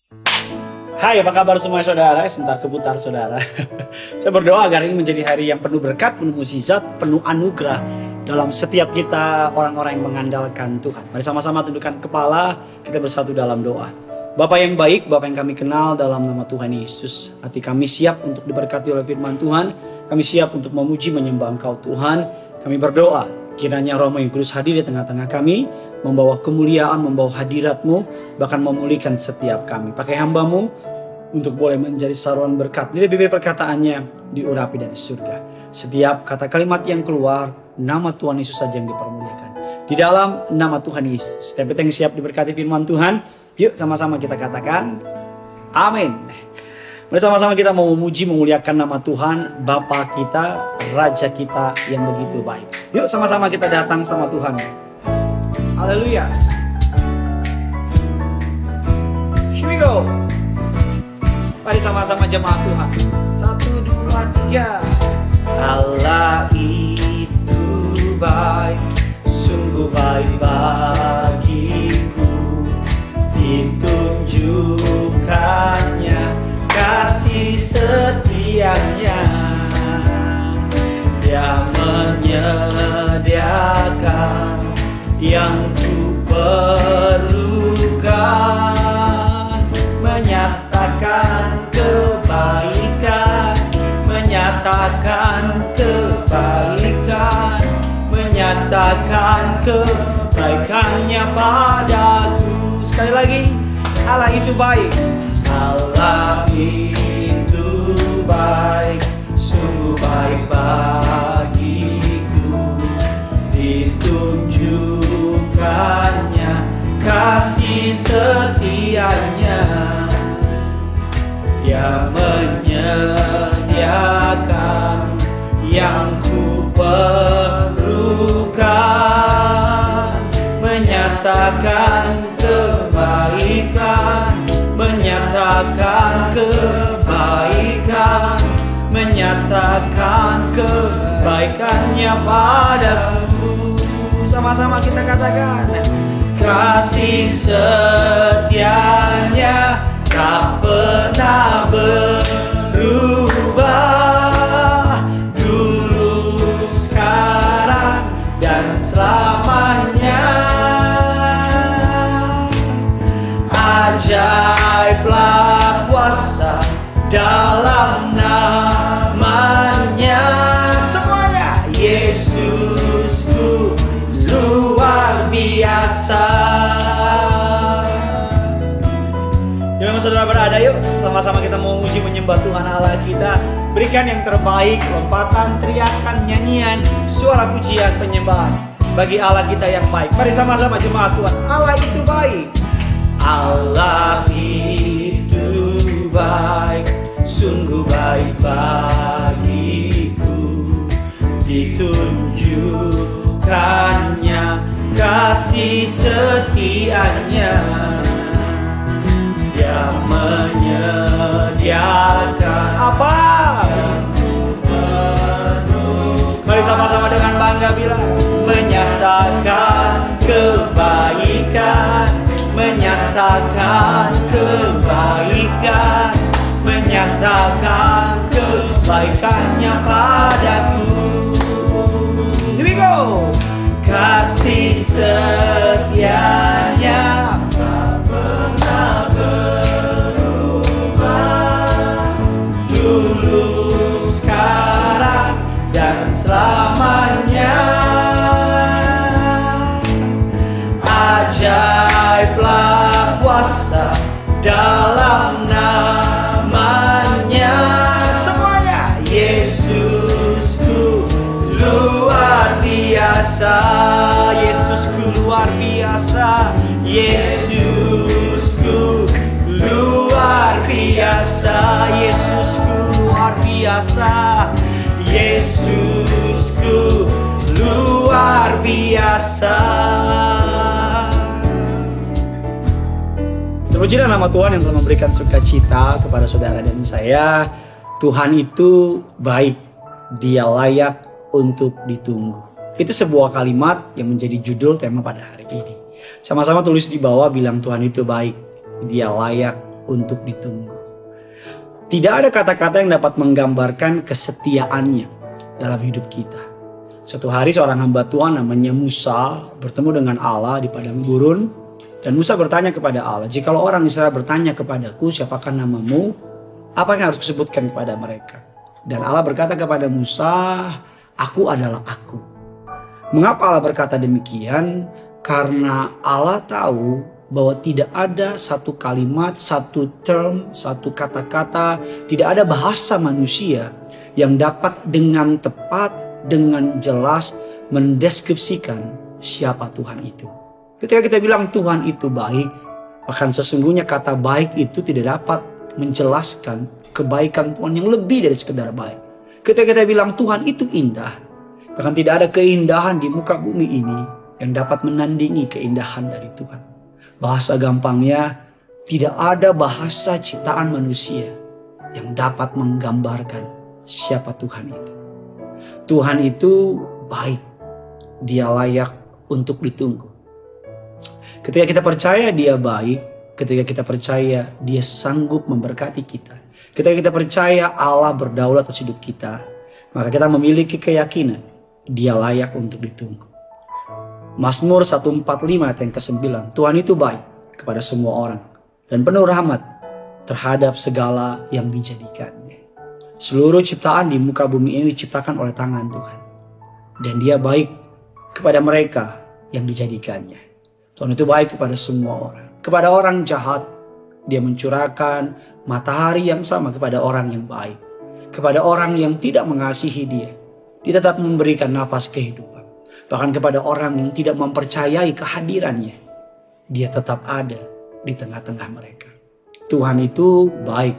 Hai, apa kabar semua saudara? Sebentar keputar saudara. Saya berdoa agar ini menjadi hari yang penuh berkat, penuh mukjizat, penuh anugerah dalam setiap kita orang-orang yang mengandalkan Tuhan. Mari sama-sama tundukkan kepala, kita bersatu dalam doa. Bapa yang baik, Bapa yang kami kenal dalam nama Tuhan Yesus. Hati kami siap untuk diberkati oleh firman Tuhan. Kami siap untuk memuji menyembah Engkau Tuhan. Kami berdoa, kiranya Roh-Mu yang Kudus hadir di tengah-tengah kami, membawa kemuliaan, membawa hadirat-Mu, bahkan memulihkan setiap kami. Pakai hamba-Mu untuk boleh menjadi saluran berkat. Di bibir perkataannya diurapi dari surga. Setiap kata kalimat yang keluar, nama Tuhan Yesus saja yang dipermuliakan. Di dalam nama Tuhan Yesus. Setiap kita yang siap diberkati firman Tuhan, yuk sama-sama kita katakan, amin. Mari sama-sama kita mau memuji, memuliakan nama Tuhan, Bapa kita, Raja kita yang begitu baik. Yuk sama-sama kita datang sama Tuhan. Haleluya. Here we go. Mari sama-sama jemaat Tuhan. 1, 2, 3. Allah itu baik, sungguh baik bagiku. Ditunjukkannya kasih setianya. Dia menyediakan yang ku perlukan, menyatakan kebaikan, menyatakan kebaikan, menyatakan kebaikannya padaku. Sekali lagi, Allah itu baik. Allah itu baik, sungguh baik bagiku. Ditunjukkannya kasih setianya. Dia menyediakan yang ku perlukan, menyatakan kebaikan, menyatakan kebaikan, menyatakan kebaikannya padaku. Sama-sama kita katakan, kasih setianya tak pernah berubah, dulu, sekarang, dan selamanya. Ajaiblah kuasa dalam namanya. Semuanya, Yesusku luar biasa. Dimana saudara berada, yuk sama-sama kita mau memuji menyembah Tuhan Allah kita. Berikan yang terbaik, lompatan, teriakan, nyanyian, suara pujian, penyembahan bagi Allah kita yang baik. Mari sama-sama jemaat Tuhan, Allah itu baik. Allah itu baik, sungguh baik bagiku. Ditunjukkannya kasih setianya. Dia menyediakan apa? Mari sama-sama dengan bangga bilang, menyatakan kebaikan, menyatakan kebaikan, menyatakan kebaikannya padaku. Here we go. Kasih setianya tak pernah berubah, dulu, sekarang, dan selamanya. Ajaiblah kuasa dalam namanya. Semuanya, Yesusku luar biasa. Yesusku luar biasa. Yesusku luar biasa. Yesusku luar biasa. Yesusku luar biasa. Terpujilah nama Tuhan yang telah memberikan sukacita kepada saudara dan saya. Tuhan itu baik, Dia layak untuk ditunggu. Itu sebuah kalimat yang menjadi judul tema pada hari ini. Sama-sama tulis di bawah, bilang Tuhan itu baik, Dia layak untuk ditunggu. Tidak ada kata-kata yang dapat menggambarkan kesetiaannya dalam hidup kita. Suatu hari seorang hamba Tuhan namanya Musa bertemu dengan Allah di padang gurun. Dan Musa bertanya kepada Allah, "Jikalau orang Israel bertanya kepadaku, siapakah namamu? Apa yang harus kusebutkan kepada mereka?" Dan Allah berkata kepada Musa, "Aku adalah Aku." Mengapa Allah berkata demikian? Karena Allah tahu bahwa tidak ada satu kalimat, satu term, satu kata-kata, tidak ada bahasa manusia yang dapat dengan tepat, dengan jelas mendeskripsikan siapa Tuhan itu. Ketika kita bilang Tuhan itu baik, bahkan sesungguhnya kata baik itu tidak dapat menjelaskan kebaikan Tuhan yang lebih dari sekedar baik. Ketika kita bilang Tuhan itu indah, bahkan tidak ada keindahan di muka bumi ini yang dapat menandingi keindahan dari Tuhan. Bahasa gampangnya, tidak ada bahasa ciptaan manusia yang dapat menggambarkan siapa Tuhan itu. Tuhan itu baik, Dia layak untuk ditunggu. Ketika kita percaya Dia baik, ketika kita percaya Dia sanggup memberkati kita, ketika kita percaya Allah berdaulat atas hidup kita, maka kita memiliki keyakinan Dia layak untuk ditunggu. Mazmur 145 ayat yang ke-9, Tuhan itu baik kepada semua orang dan penuh rahmat terhadap segala yang dijadikannya. Seluruh ciptaan di muka bumi ini diciptakan oleh tangan Tuhan. Dan Dia baik kepada mereka yang dijadikannya. Tuhan itu baik kepada semua orang. Kepada orang jahat, Dia mencurahkan matahari yang sama kepada orang yang baik. Kepada orang yang tidak mengasihi Dia, Dia tetap memberikan nafas kehidupan. Bahkan kepada orang yang tidak mempercayai kehadirannya, Dia tetap ada di tengah-tengah mereka. Tuhan itu baik,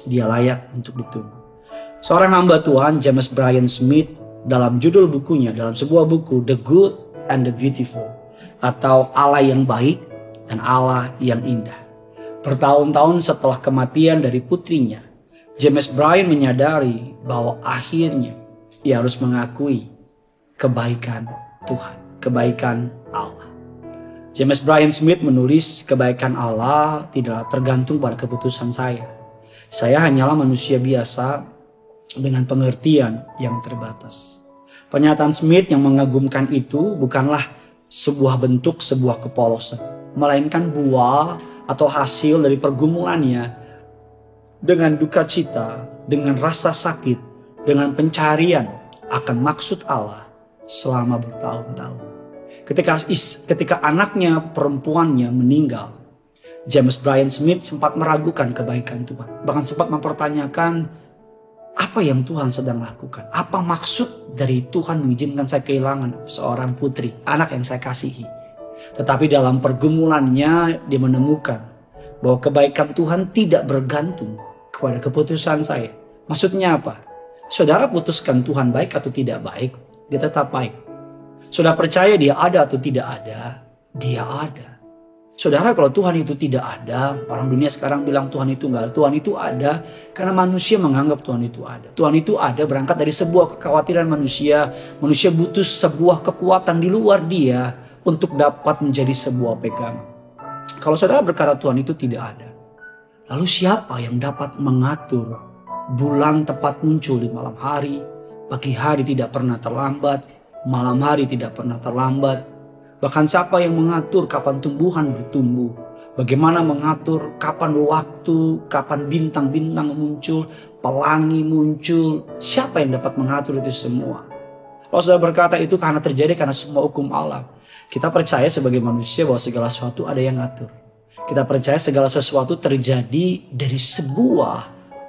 Dia layak untuk ditunggu. Seorang hamba Tuhan, James Bryan Smith, dalam judul bukunya, dalam sebuah buku The Good and the Beautiful, atau Allah yang baik dan Allah yang indah. Bertahun-tahun setelah kematian dari putrinya, James Bryan menyadari bahwa akhirnya ia harus mengakui kebaikan Tuhan, kebaikan Allah. James Bryan Smith menulis, kebaikan Allah tidaklah tergantung pada keputusan saya. Saya hanyalah manusia biasa dengan pengertian yang terbatas. Pernyataan Smith yang mengagumkan itu bukanlah sebuah bentuk sebuah kepolosan, melainkan buah atau hasil dari pergumulannya dengan duka cita, dengan rasa sakit, dengan pencarian akan maksud Allah selama bertahun-tahun. Ketika anaknya perempuannya meninggal, James Bryan Smith sempat meragukan kebaikan Tuhan. Bahkan sempat mempertanyakan, apa yang Tuhan sedang lakukan? Apa maksud dari Tuhan mengizinkan saya kehilangan seorang putri, anak yang saya kasihi? Tetapi dalam pergumulannya dia menemukan bahwa kebaikan Tuhan tidak bergantung kepada keputusan saya. Maksudnya apa? Saudara putuskan Tuhan baik atau tidak baik, Dia tetap baik. Saudara percaya Dia ada atau tidak ada, Dia ada. Saudara, kalau Tuhan itu tidak ada, orang dunia sekarang bilang Tuhan itu enggak ada. Tuhan itu ada karena manusia menganggap Tuhan itu ada. Tuhan itu ada berangkat dari sebuah kekhawatiran manusia. Manusia butuh sebuah kekuatan di luar Dia untuk dapat menjadi sebuah pegangan. Kalau saudara berkata Tuhan itu tidak ada, lalu siapa yang dapat mengatur bulan tepat muncul di malam hari, pagi hari tidak pernah terlambat, malam hari tidak pernah terlambat? Bahkan siapa yang mengatur kapan tumbuhan bertumbuh? Bagaimana mengatur kapan waktu, kapan bintang-bintang muncul, pelangi muncul? Siapa yang dapat mengatur itu semua? Kalau sudah berkata itu karena terjadi karena semua hukum alam. Kita percaya sebagai manusia bahwa segala sesuatu ada yang ngatur. Kita percaya segala sesuatu terjadi dari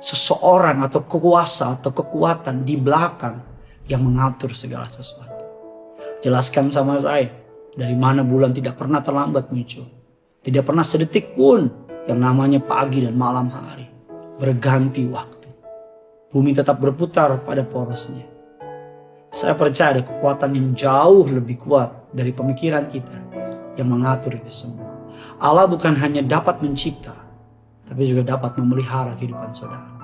seseorang atau kuasa atau kekuatan di belakang yang mengatur segala sesuatu. Jelaskan sama saya. Dari mana bulan tidak pernah terlambat muncul. Tidak pernah sedetik pun yang namanya pagi dan malam hari. Berganti waktu. Bumi tetap berputar pada porosnya. Saya percaya ada kekuatan yang jauh lebih kuat dari pemikiran kita yang mengatur itu semua. Allah bukan hanya dapat mencipta, tapi juga dapat memelihara kehidupan saudara.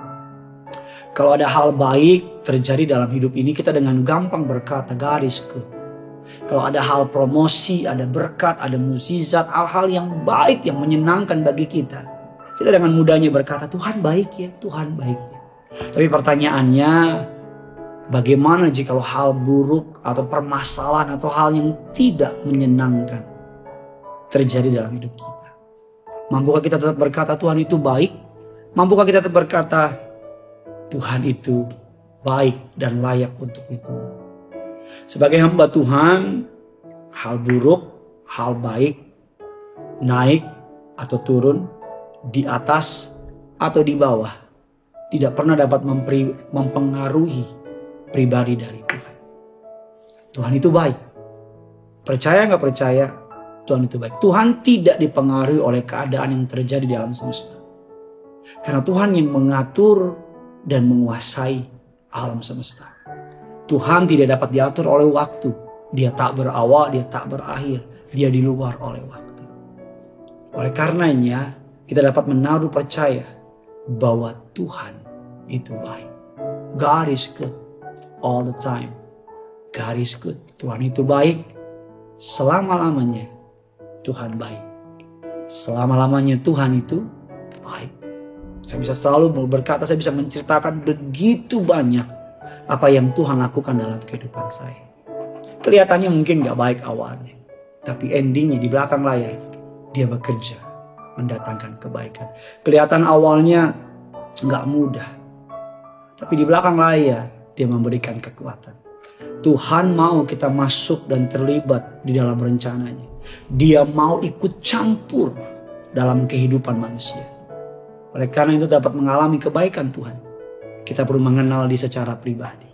Kalau ada hal baik terjadi dalam hidup ini, kita dengan gampang berkata garisku. Kalau ada hal promosi, ada berkat, ada mukjizat, hal-hal yang baik yang menyenangkan bagi kita, Kita dengan mudahnya berkata, Tuhan baik ya, Tuhan baik ya. Tapi pertanyaannya, bagaimana jika hal buruk atau permasalahan atau hal yang tidak menyenangkan terjadi dalam hidup kita? Mampukah kita tetap berkata Tuhan itu baik? Mampukah kita tetap berkata Tuhan itu baik dan layak untuk itu? Sebagai hamba Tuhan, hal buruk, hal baik, naik atau turun, di atas atau di bawah, tidak pernah dapat mempengaruhi pribadi dari Tuhan. Tuhan itu baik. Percaya nggak percaya, Tuhan itu baik. Tuhan tidak dipengaruhi oleh keadaan yang terjadi di alam semesta. Karena Tuhan yang mengatur dan menguasai alam semesta. Tuhan tidak dapat diatur oleh waktu. Dia tak berawal, dia tak berakhir. Dia di luar oleh waktu. Oleh karenanya, kita dapat menaruh percaya bahwa Tuhan itu baik. God is good all the time. God is good. Tuhan itu baik. Selama-lamanya Tuhan baik. Selama-lamanya Tuhan itu baik. Saya bisa selalu berkata, saya bisa menceritakan begitu banyak apa yang Tuhan lakukan dalam kehidupan saya. Kelihatannya mungkin gak baik awalnya. Tapi endingnya di belakang layar, dia bekerja mendatangkan kebaikan. Kelihatan awalnya gak mudah. Tapi di belakang layar, dia memberikan kekuatan. Tuhan mau kita masuk dan terlibat di dalam rencananya. Dia mau ikut campur dalam kehidupan manusia. Oleh karena itu dapat mengalami kebaikan Tuhan, kita perlu mengenal dia secara pribadi.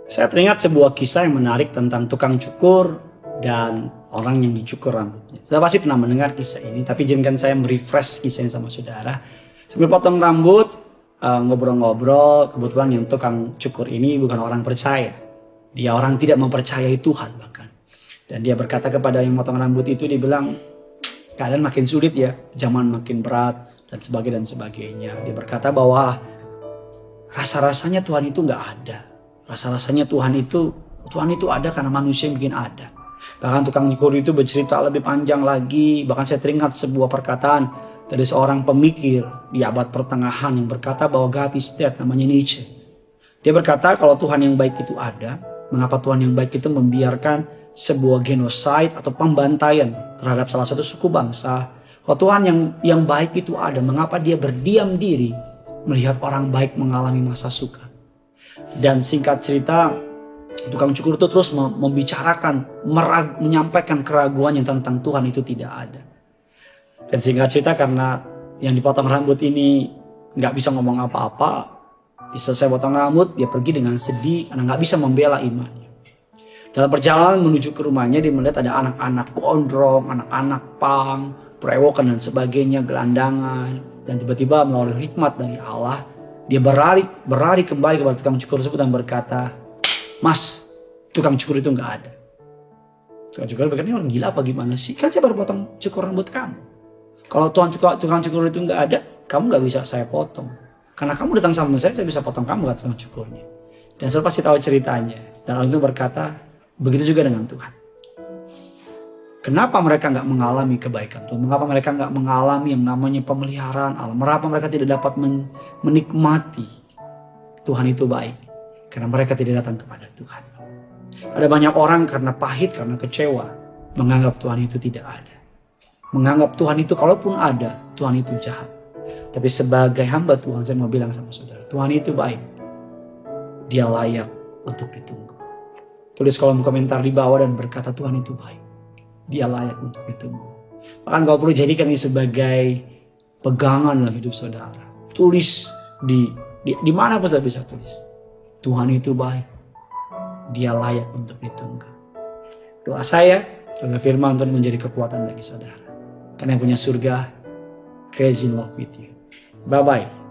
Saya teringat sebuah kisah yang menarik tentang tukang cukur dan orang yang dicukur rambutnya. Sudah pasti pernah mendengar kisah ini, tapi izinkan saya merefresh kisahnya sama saudara. Sambil potong rambut, ngobrol-ngobrol, kebetulan yang tukang cukur ini bukan orang percaya. Dia orang tidak mempercayai Tuhan bahkan. Dan dia berkata kepada yang potong rambut itu, dia bilang, keadaan makin sulit ya, zaman makin berat, dan sebagainya. Dia berkata bahwa rasa-rasanya Tuhan itu gak ada. Rasa-rasanya Tuhan itu ada karena manusia yang bikin ada. Bahkan tukang cukur itu bercerita lebih panjang lagi. Bahkan saya teringat sebuah perkataan dari seorang pemikir di abad pertengahan yang berkata bahwa God is dead, namanya Nietzsche. Dia berkata kalau Tuhan yang baik itu ada, mengapa Tuhan yang baik itu membiarkan sebuah genocide atau pembantaian terhadap salah satu suku bangsa? Kalau Tuhan yang baik itu ada, mengapa dia berdiam diri melihat orang baik mengalami masa suka? Dan singkat cerita, tukang cukur itu terus membicarakan, menyampaikan keraguannya tentang Tuhan itu tidak ada. Dan singkat cerita karena yang dipotong rambut ini gak bisa ngomong apa-apa, selesai potong rambut dia pergi dengan sedih karena gak bisa membela imannya. Dalam perjalanan menuju ke rumahnya dia melihat ada anak-anak gondrong, anak-anak pang, perewokan dan sebagainya, gelandangan. Dan tiba-tiba melalui hikmat dari Allah, dia berlari kembali kepada tukang cukur tersebut dan berkata, Mas, tukang cukur itu gak ada. Tukang cukur berkata, ini orang gila apa gimana sih? Kan saya baru potong cukur rambut kamu. Kalau tukang cukur itu gak ada, kamu gak bisa saya potong. Karena kamu datang sama saya bisa potong kamu, kata tukang cukurnya. Dan saya pasti tahu ceritanya. Dan orang itu berkata, begitu juga dengan Tuhan. Kenapa mereka nggak mengalami kebaikan Tuhan? Mengapa mereka nggak mengalami yang namanya pemeliharaan Allah? Mengapa mereka tidak dapat menikmati Tuhan itu baik? Karena mereka tidak datang kepada Tuhan. Ada banyak orang karena pahit, karena kecewa, menganggap Tuhan itu tidak ada. Menganggap Tuhan itu kalaupun ada, Tuhan itu jahat. Tapi sebagai hamba Tuhan, saya mau bilang sama saudara, Tuhan itu baik. Dia layak untuk ditunggu. Tulis kolom komentar di bawah dan berkata Tuhan itu baik. Dia layak untuk ditunggu. Bahkan kau perlu jadikan ini sebagai pegangan dalam hidup saudara. Tulis di mana pun saudara bisa tulis. Tuhan itu baik. Dia layak untuk ditunggu. Doa saya, semoga firman Tuhan menjadi kekuatan bagi saudara. Karena yang punya surga, crazy in love with you. Bye-bye.